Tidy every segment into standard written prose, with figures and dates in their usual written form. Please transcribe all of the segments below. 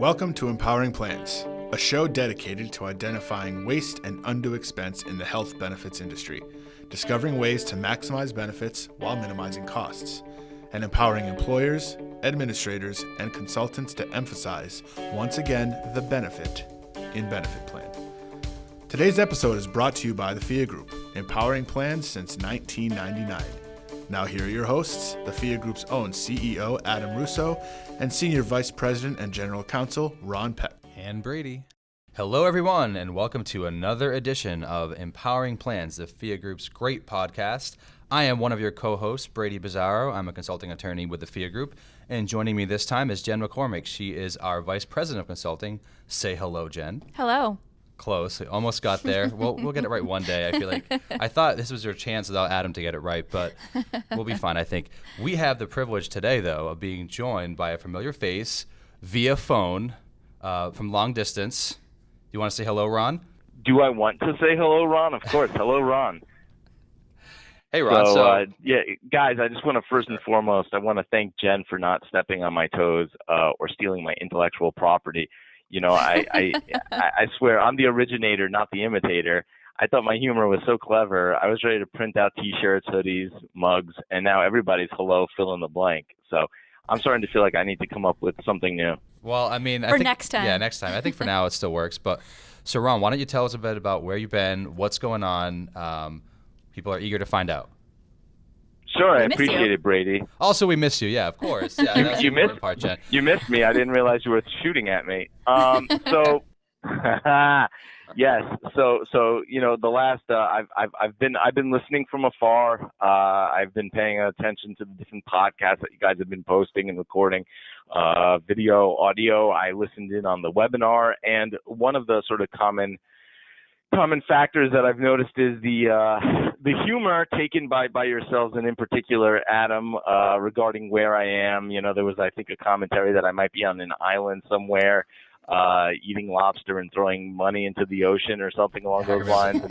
Welcome to Empowering Plans, a show dedicated to identifying waste and undue expense in the health benefits industry, discovering ways to maximize benefits while minimizing costs, and empowering employers, administrators, and consultants to emphasize, once again, the benefit in benefit plan. Today's episode is brought to you by the FIA Group, empowering plans since 1999. Now here are your hosts, the FIA Group's own CEO, Adam Russo, and Senior Vice President and General Counsel, Ron Peck. And Brady. Hello, everyone, and welcome to another edition of Empowering Plans, the FIA Group's great podcast. I am one of your co-hosts, Brady Bizzaro. I'm a consulting attorney with the FIA Group, and joining me this time is Jen McCormick. She is our Vice President of Consulting. Say hello, Jen. Hello. Close. Almost got there. We'll get it right one day. I feel like I thought this was your chance without Adam to get it right, but we'll be fine, I think. We have the privilege today, though, of being joined by a familiar face via phone from long distance. You want to say hello, Ron? Do I want to say hello, Ron? Of course. Hello, Ron. Hey, Ron. Yeah, guys, I just want to first and foremost, I want to thank Jen for not stepping on my toes or stealing my intellectual property. You know, I swear, I'm the originator, not the imitator. I thought my humor was so clever. I was ready to print out T-shirts, hoodies, mugs, and now everybody's hello, fill in the blank. So I'm starting to feel like I need to come up with something new. Well, I mean, next time. Yeah, next time. I think for now it still works. But so, Ron, why don't you tell us a bit about where you've been, what's going on? People are eager to find out. Sure, I appreciate it, Brady. Also, we miss you. Yeah, of course. Yeah, that's the important part, Jen. You missed me. I didn't realize you were shooting at me. Yes. So you know, the last I've been listening from afar. I've been paying attention to the different podcasts that you guys have been posting and recording, video, audio. I listened in on the webinar, and one of the sort of common factors that I've noticed is the humor taken by yourselves, and in particular Adam, regarding where I am. You know, there was, I think, a commentary that I might be on an island somewhere, eating lobster and throwing money into the ocean or something along those lines.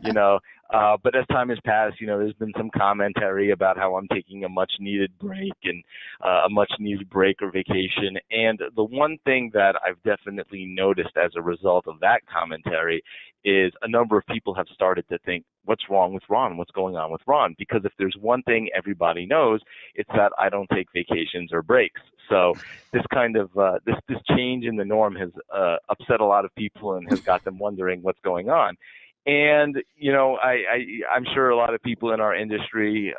You know, but as time has passed, you know, there's been some commentary about how I'm taking a much-needed break and a much-needed break or vacation. And the one thing that I've definitely noticed as a result of that commentary is a number of people have started to think, what's wrong with Ron? What's going on with Ron? Because if there's one thing everybody knows, it's that I don't take vacations or breaks. So this kind of this change in the norm has upset a lot of people and has got them wondering what's going on. And, you know, I'm sure a lot of people in our industry,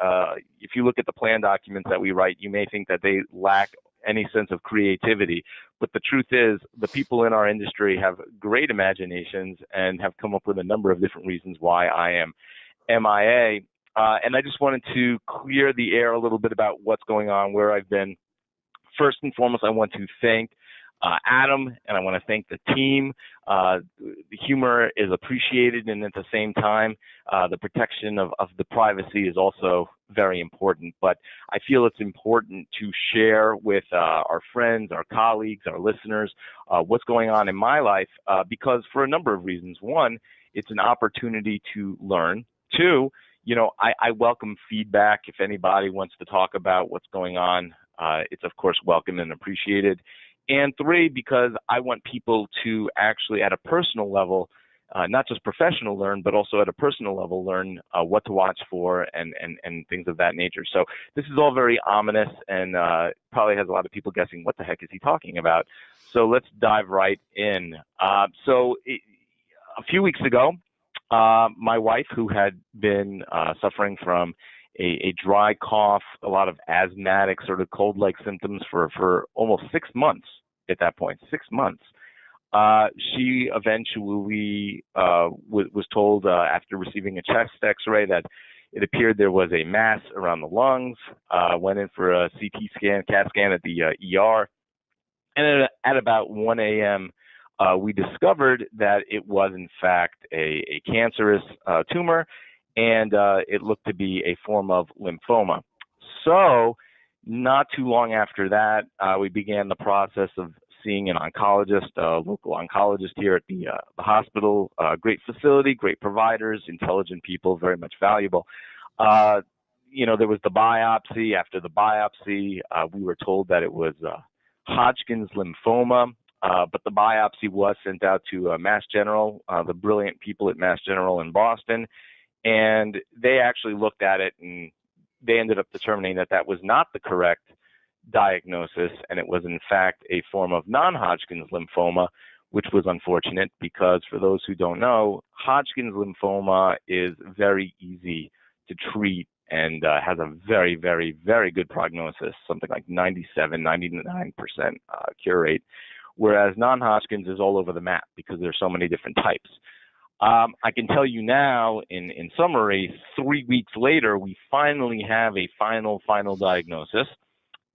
if you look at the plan documents that we write, you may think that they lack any sense of creativity. But the truth is, the people in our industry have great imaginations and have come up with a number of different reasons why I am MIA. And I just wanted to clear the air a little bit about what's going on, where I've been. First and foremost, I want to thank Adam, and I want to thank the team. The humor is appreciated, and at the same time, the protection of the privacy is also very important. But I feel it's important to share with our friends, our colleagues, our listeners, what's going on in my life, because for a number of reasons. One, it's an opportunity to learn. Two, you know, I welcome feedback. If anybody wants to talk about what's going on, it's of course welcome and appreciated. And three, because I want people to actually, at a personal level, not just professional learn, but also at a personal level learn what to watch for and things of that nature. So this is all very ominous and probably has a lot of people guessing, what the heck is he talking about? So let's dive right in. A few weeks ago, my wife, who had been suffering from a dry cough, a lot of asthmatic sort of cold-like symptoms for almost 6 months at that point, 6 months. She eventually was told after receiving a chest x-ray that it appeared there was a mass around the lungs, went in for a CT scan, CAT scan at the ER. And at about 1 a.m., we discovered that it was, in fact, a cancerous tumor, and it looked to be a form of lymphoma. So not too long after that, we began the process of seeing an oncologist, a local oncologist here at the hospital. Great facility, great providers, intelligent people, very much valuable. You know, there was the biopsy. After the biopsy, we were told that it was Hodgkin's lymphoma. but the biopsy was sent out to Mass General, the brilliant people at Mass General in Boston, and they actually looked at it and they ended up determining that that was not the correct diagnosis, and it was in fact a form of non-Hodgkin's lymphoma, which was unfortunate because, for those who don't know, Hodgkin's lymphoma is very easy to treat and has a very, very, very good prognosis, something like 99% cure rate, whereas non-Hodgkin's is all over the map because there's so many different types. I can tell you now, in summary, 3 weeks later, we finally have a final diagnosis,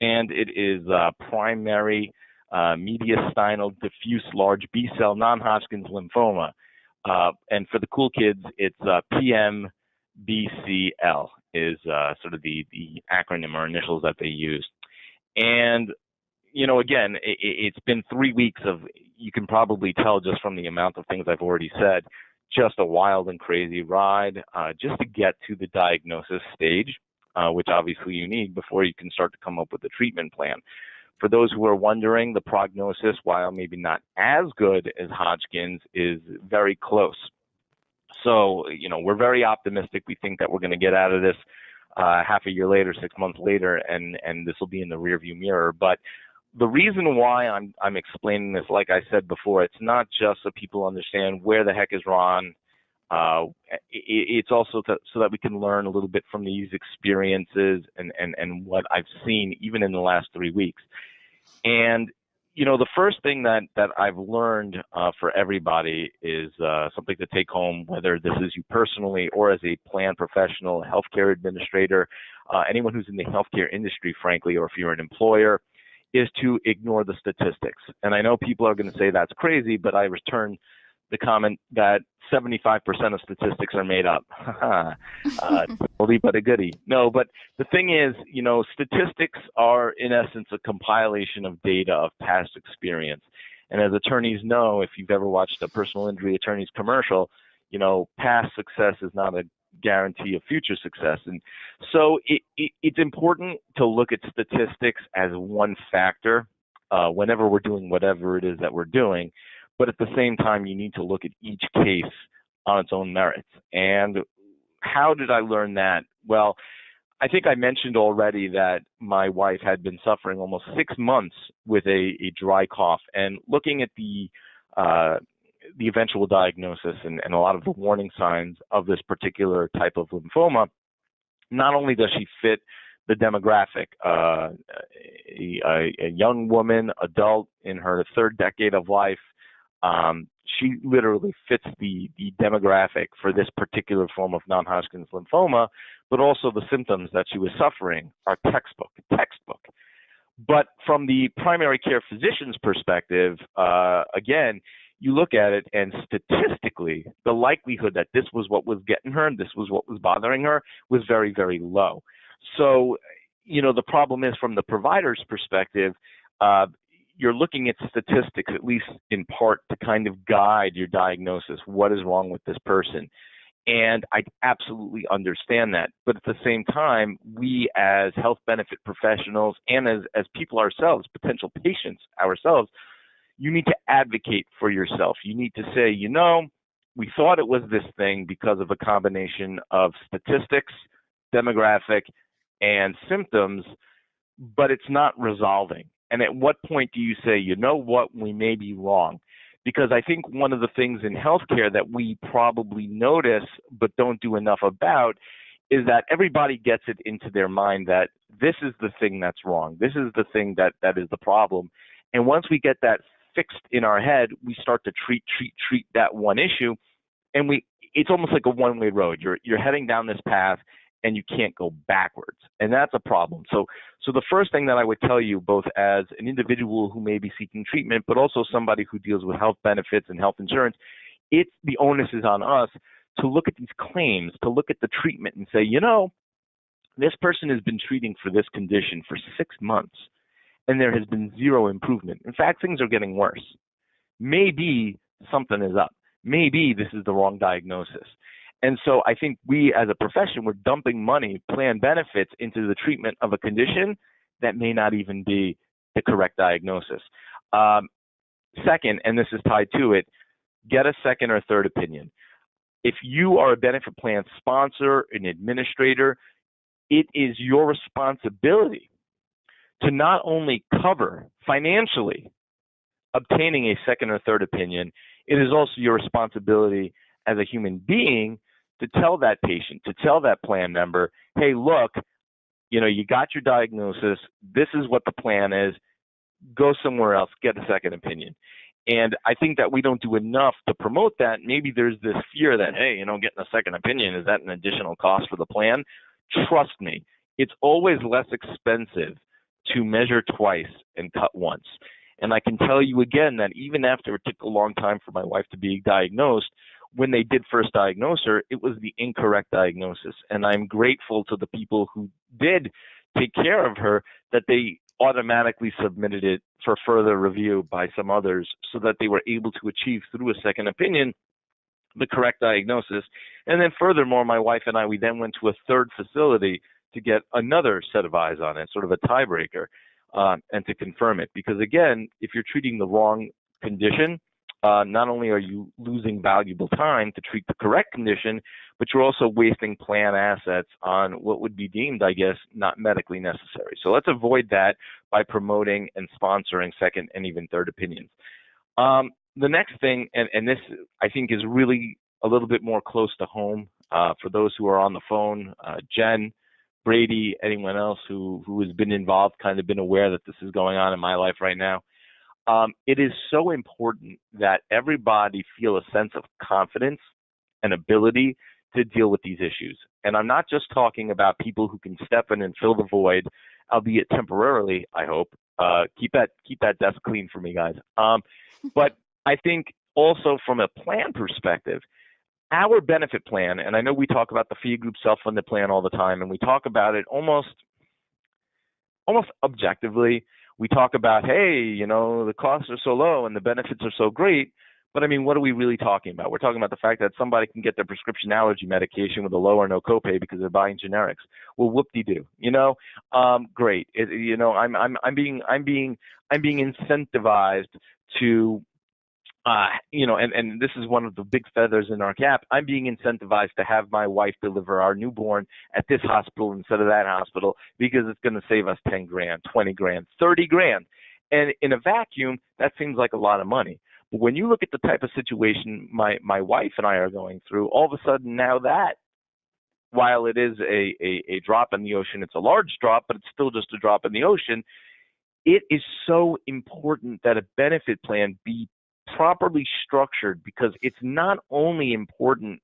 and it is primary mediastinal diffuse large B-cell non-Hodgkin's lymphoma. And for the cool kids, it's PMBCL is sort of the acronym or initials that they use. And, again, it's been 3 weeks of, you can probably tell just from the amount of things I've already said, just a wild and crazy ride just to get to the diagnosis stage, which obviously you need before you can start to come up with a treatment plan. For those who are wondering, the prognosis, while maybe not as good as Hodgkin's, is very close. So, we're very optimistic. We think that we're going to get out of this half a year later, 6 months later, and this will be in the rearview mirror. But the reason why I'm explaining this, like I said before, it's not just so people understand where the heck is Ron. It's also so that we can learn a little bit from these experiences and what I've seen even in the last 3 weeks. And, the first thing that I've learned for everybody is something to take home, whether this is you personally or as a plan professional, healthcare administrator, anyone who's in the healthcare industry, frankly, or if you're an employer, is to ignore the statistics. And I know people are going to say that's crazy, but I return the comment that 75% of statistics are made up. Oldie but a goodie. No, but the thing is, statistics are in essence a compilation of data of past experience. And as attorneys know, if you've ever watched a personal injury attorney's commercial, past success is not a guarantee of future success. And so it's important to look at statistics as one factor whenever we're doing whatever it is that we're doing. But at the same time, you need to look at each case on its own merits. And how did I learn that? Well, I think I mentioned already that my wife had been suffering almost 6 months with a dry cough, and looking at the eventual diagnosis and a lot of the warning signs of this particular type of lymphoma, not only does she fit the demographic, a young woman, adult in her third decade of life, she literally fits the demographic for this particular form of non-Hodgkin's lymphoma, but also the symptoms that she was suffering are textbook. But from the primary care physician's perspective, again, you look at it and statistically, the likelihood that this was what was getting her and this was what was bothering her was very, very low. So, the problem is from the provider's perspective, you're looking at statistics, at least in part, to kind of guide your diagnosis. What is wrong with this person? And I absolutely understand that. But at the same time, we as health benefit professionals and as people ourselves, potential patients ourselves, you need to advocate for yourself. You need to say, we thought it was this thing because of a combination of statistics, demographic, and symptoms, but it's not resolving. And at what point do you say, we may be wrong? Because I think one of the things in healthcare that we probably notice but don't do enough about is that everybody gets it into their mind that this is the thing that's wrong. This is the thing that is the problem. And once we get that fixed in our head, we start to treat that one issue. And it's almost like a one-way road. You're heading down this path and you can't go backwards. And that's a problem. So the first thing that I would tell you, both as an individual who may be seeking treatment, but also somebody who deals with health benefits and health insurance, the onus is on us to look at these claims, to look at the treatment and say, this person has been treating for this condition for 6 months and there has been zero improvement. In fact, things are getting worse. Maybe something is up. Maybe this is the wrong diagnosis. And so I think we as a profession, we're dumping money, plan benefits into the treatment of a condition that may not even be the correct diagnosis. Second, and this is tied to it, get a second or third opinion. If you are a benefit plan sponsor, an administrator, it is your responsibility to not only cover financially obtaining a second or third opinion, it is also your responsibility as a human being to tell that patient, to tell that plan member, hey, look, you got your diagnosis. This is what the plan is. Go somewhere else, get a second opinion. And I think that we don't do enough to promote that. Maybe there's this fear that, hey, getting a second opinion, is that an additional cost for the plan? Trust me, it's always less expensive to measure twice and cut once. And I can tell you again that even after it took a long time for my wife to be diagnosed, when they did first diagnose her, it was the incorrect diagnosis. And I'm grateful to the people who did take care of her that they automatically submitted it for further review by some others so that they were able to achieve through a second opinion the correct diagnosis. And then furthermore, my wife and I, we then went to a third facility to get another set of eyes on it, sort of a tiebreaker, and to confirm it. Because again, if you're treating the wrong condition, not only are you losing valuable time to treat the correct condition, but you're also wasting plan assets on what would be deemed, I guess, not medically necessary. So let's avoid that by promoting and sponsoring second and even third opinions. The next thing, and this I think is really a little bit more close to home for those who are on the phone, Jen, Brady, anyone else who has been involved, kind of been aware that this is going on in my life right now. It is so important that everybody feel a sense of confidence and ability to deal with these issues. And I'm not just talking about people who can step in and fill the void, albeit temporarily, I hope. Keep that desk clean for me, guys. But I think also from a plan perspective, our benefit plan, and I know we talk about the fee group self-funded plan all the time, and we talk about it almost objectively. We talk about, hey, the costs are so low and the benefits are so great. But I mean, what are we really talking about? We're talking about the fact that somebody can get their prescription allergy medication with a low or no copay because they're buying generics. Well, whoop-de-doo, great. I'm being incentivized to, and this is one of the big feathers in our cap. I'm being incentivized to have my wife deliver our newborn at this hospital instead of that hospital because it's going to save us 10 grand, 20 grand, 30 grand. And in a vacuum, that seems like a lot of money. But when you look at the type of situation my wife and I are going through, all of a sudden now that, while it is a drop in the ocean, it's a large drop, but it's still just a drop in the ocean. It is so important that a benefit plan be properly structured, because it's not only important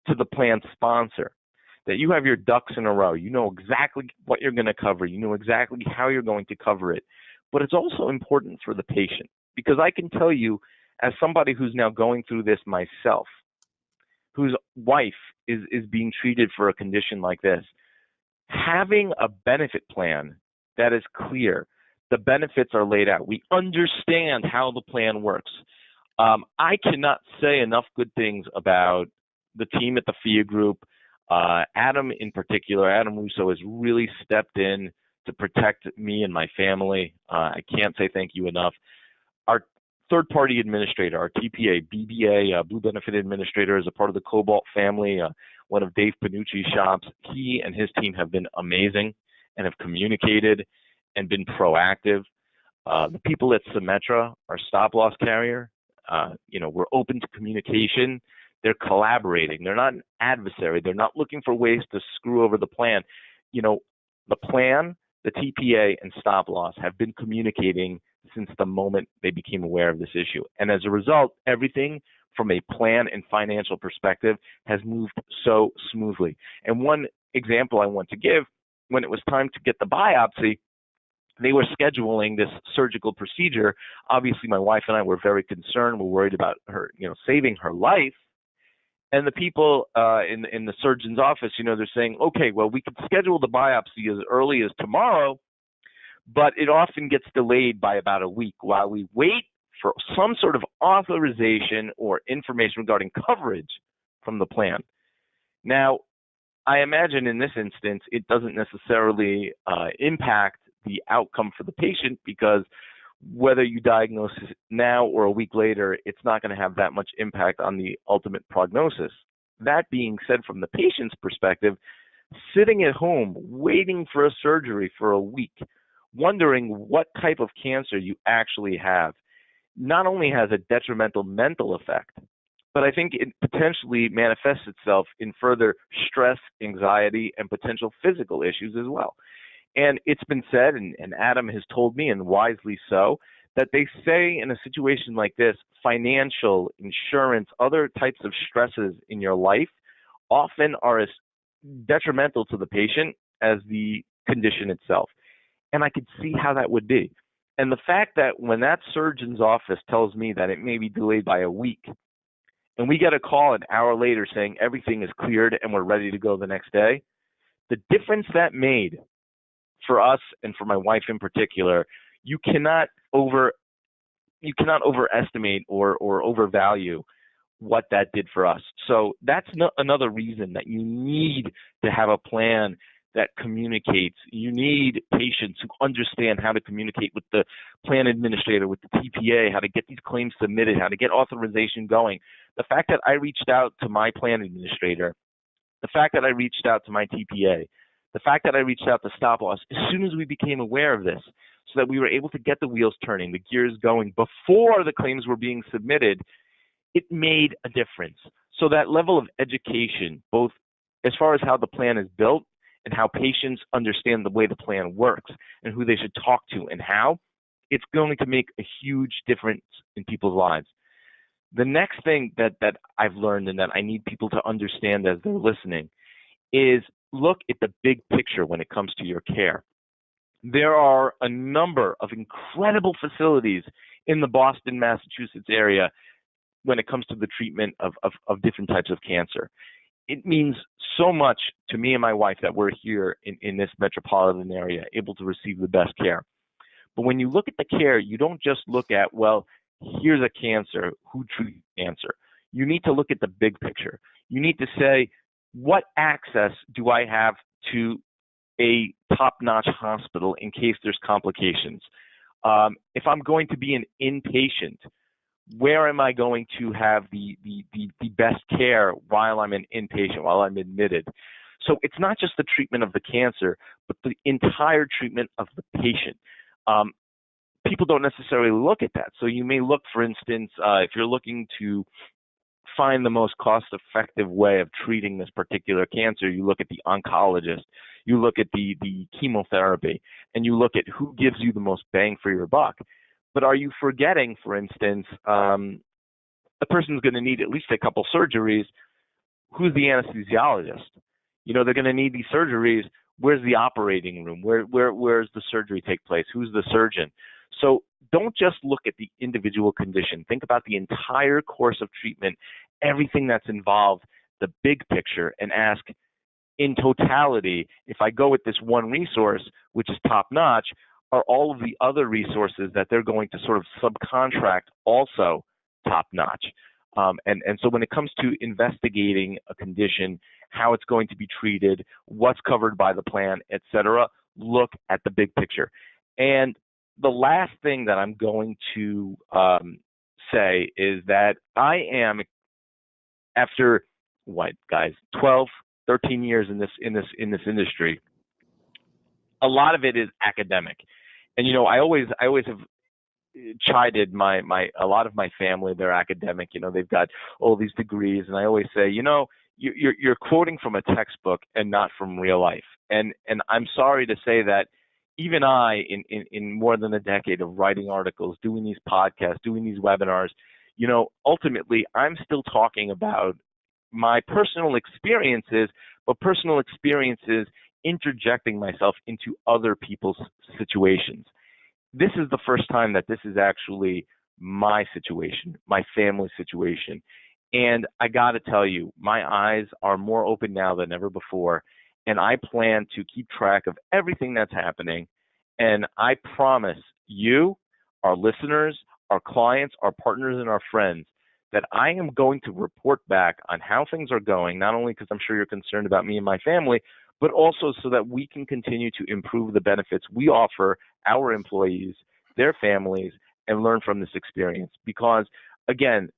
to the plan sponsor that you have your ducks in a row, you know exactly what you're going to cover, you know exactly how you're going to cover it, but it's also important for the patient. Because I can tell you, as somebody who's now going through this myself, whose wife is being treated for a condition like this, having a benefit plan that is clear, the benefits are laid out, we understand how the plan works. I cannot say enough good things about the team at the FIA Group. Adam in particular, Adam Russo, has really stepped in to protect me and my family. I can't say thank you enough. Our third-party administrator, our TPA, BBA, Blue Benefit Administrator, is a part of the Cobalt family, one of Dave Panucci's shops. He and his team have been amazing and have communicated and been proactive. The people at Symetra, our stop-loss carrier, we're open to communication. They're collaborating. They're not an adversary. They're not looking for ways to screw over the plan. The plan, the TPA, and stop-loss have been communicating since the moment they became aware of this issue. And as a result, everything from a plan and financial perspective has moved so smoothly. And one example I want to give, when it was time to get the biopsy, they were scheduling this surgical procedure. Obviously, my wife and I were very concerned. We're worried about her, saving her life. And the people in the surgeon's office, they're saying, okay, well, we could schedule the biopsy as early as tomorrow, but it often gets delayed by about a week while we wait for some sort of authorization or information regarding coverage from the plan. Now, I imagine in this instance, it doesn't necessarily impact the outcome for the patient, because whether you diagnose it now or a week later, it's not going to have that much impact on the ultimate prognosis. That being said, from the patient's perspective, sitting at home waiting for a surgery for a week, wondering what type of cancer you actually have, not only has a detrimental mental effect, but I think it potentially manifests itself in further stress, anxiety, and potential physical issues as well. And it's been said, and Adam has told me, and wisely so, that they say in a situation like this, financial, insurance, other types of stresses in your life often are as detrimental to the patient as the condition itself. And I could see how that would be. And the fact that when that surgeon's office tells me that it may be delayed by a week, and we get a call an hour later saying everything is cleared and we're ready to go the next day, the difference that made for us and for my wife in particular, you cannot overestimate or overvalue what that did for us. So that's another reason that you need to have a plan that communicates. You need patients who understand how to communicate with the plan administrator, with the TPA, how to get these claims submitted, how to get authorization going. The fact that I reached out to my plan administrator, the fact that I reached out to my TPA, the fact that I reached out to stop loss as soon as we became aware of this, so that we were able to get the wheels turning, the gears going before the claims were being submitted, it made a difference. So that level of education, both as far as how the plan is built and how patients understand the way the plan works and who they should talk to and how, it's going to make a huge difference in people's lives. The next thing that I've learned and that I need people to understand as they're listening is look at the big picture when it comes to your care. There are a number of incredible facilities in the Boston, Massachusetts area when it comes to the treatment of different types of cancer. It means so much to me and my wife that we're here in this metropolitan area able to receive the best care. But when you look at the care, you don't just look at, well, here's a cancer, who treats cancer? You need to look at the big picture. You need to say, what access do I have to a top-notch hospital in case there's complications? If I'm going to be an inpatient, where am I going to have the best care while I'm an inpatient, while I'm admitted? So it's not just the treatment of the cancer, but the entire treatment of the patient. People don't necessarily look at that. So you may look, for instance, if you're looking to find the most cost-effective way of treating this particular cancer, you look at the oncologist, you look at the chemotherapy, and you look at who gives you the most bang for your buck. But are you forgetting, for instance, the person's going to need at least a couple surgeries? Who's the anesthesiologist? You know, they're going to need these surgeries. Where's the operating room? Where's the surgery take place? Who's the surgeon? So don't just look at the individual condition. Think about the entire course of treatment, everything that's involved, the big picture, and ask, in totality, if I go with this one resource, which is top-notch, are all of the other resources that they're going to sort of subcontract also top-notch? And so when it comes to investigating a condition, how it's going to be treated, what's covered by the plan, et cetera, look at the big picture. And the last thing that I'm going to say is that I am, after 12, 13 years in this industry, a lot of it is academic. And you know, I always have chided a lot of my family. They're academic. You know, they've got all these degrees, and I always say, you know, you're quoting from a textbook and not from real life. And I'm sorry to say that even I, in more than a decade of writing articles, doing these podcasts, doing these webinars, you know, ultimately I'm still talking about my personal experiences, but personal experiences interjecting myself into other people's situations. This is the first time that this is actually my situation, my family situation. And I got to tell you, my eyes are more open now than ever before. And I plan to keep track of everything that's happening. And I promise you, our listeners, our clients, our partners, and our friends, that I am going to report back on how things are going, not only because I'm sure you're concerned about me and my family, but also so that we can continue to improve the benefits we offer our employees, their families and learn from this experience. Because again,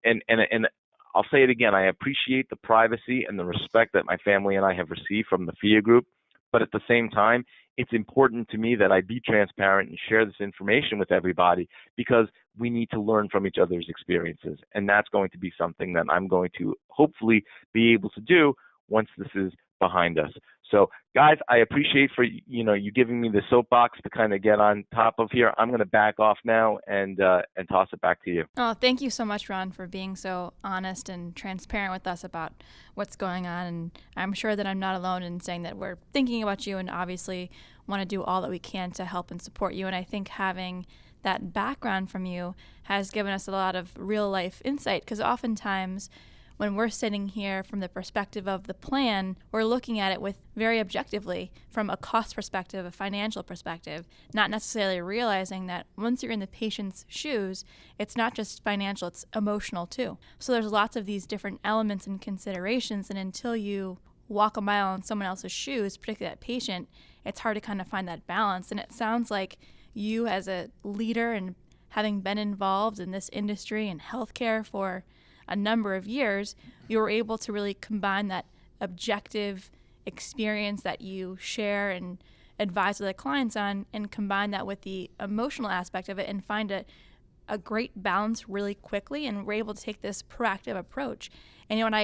and I'll say it again, I appreciate the privacy and the respect that my family and I have received from the FIA group, but at the same time, it's important to me that I be transparent and share this information with everybody, because we need to learn from each other's experiences. And that's going to be something that I'm going to hopefully be able to do once this is behind us. So guys, I appreciate for you giving me the soapbox to kind of get on top of here. I'm going to back off now and toss it back to you. Oh, thank you so much, Ron, for being so honest and transparent with us about what's going on. And I'm sure that I'm not alone in saying that we're thinking about you and obviously want to do all that we can to help and support you. And I think having that background from you has given us a lot of real life insight, because oftentimes when we're sitting here from the perspective of the plan, we're looking at it with very objectively from a cost perspective, a financial perspective, not necessarily realizing that once you're in the patient's shoes, it's not just financial, it's emotional too. So there's lots of these different elements and considerations, and until you walk a mile in someone else's shoes, particularly that patient, it's hard to kind of find that balance. And it sounds like you as a leader and having been involved in this industry and healthcare for a number of years, you were able to really combine that objective experience that you share and advise the clients on, and combine that with the emotional aspect of it, and find a great balance really quickly, and we're able to take this proactive approach. And and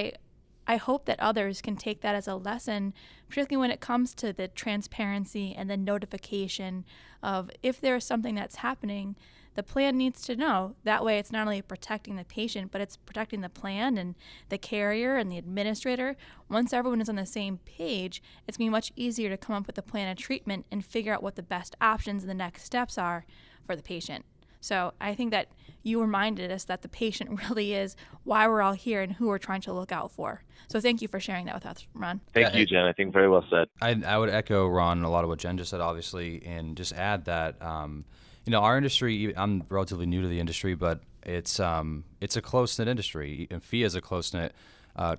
I hope that others can take that as a lesson, particularly when it comes to the transparency and the notification of if there's something that's happening. The plan needs to know. That way it's not only protecting the patient, but it's protecting the plan and the carrier and the administrator. Once everyone is on the same page, it's going to be much easier to come up with a plan of treatment and figure out what the best options and the next steps are for the patient. So I think that you reminded us that the patient really is why we're all here and who we're trying to look out for. So thank you for sharing that with us, Ron. Thank you, Jen. I think very well said. I would echo, Ron, a lot of what Jen just said, obviously, and just add that our industry, I'm relatively new to the industry, but it's a close-knit industry, and FIA is a close-knit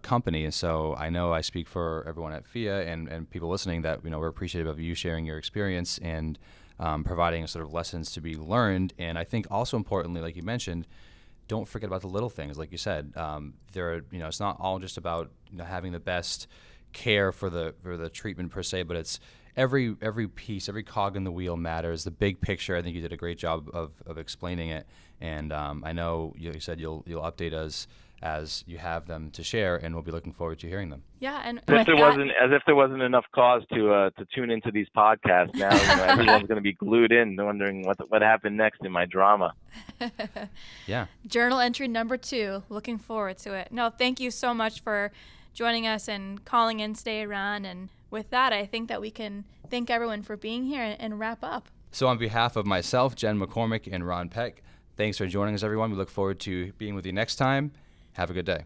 company. And so I know I speak for everyone at FIA and people listening that, we're appreciative of you sharing your experience and providing sort of lessons to be learned. And I think also importantly, like you mentioned, don't forget about the little things. Like you said, it's not all just about having the best care for the treatment per se, but it's every piece, every cog in the wheel matters. The big picture, I think you did a great job of explaining it. And I know you said you'll update us as you have them to share, and we'll be looking forward to hearing them. Yeah, and as if there wasn't enough cause to tune into these podcasts. Now everyone's going to be glued in, wondering what happened next in my drama. Yeah. Journal entry number 2. Looking forward to it. No, thank you so much for joining us and calling in today, Ron. And with that, I think that we can thank everyone for being here and wrap up. So on behalf of myself, Jen McCormick, and Ron Peck, thanks for joining us, everyone. We look forward to being with you next time. Have a good day.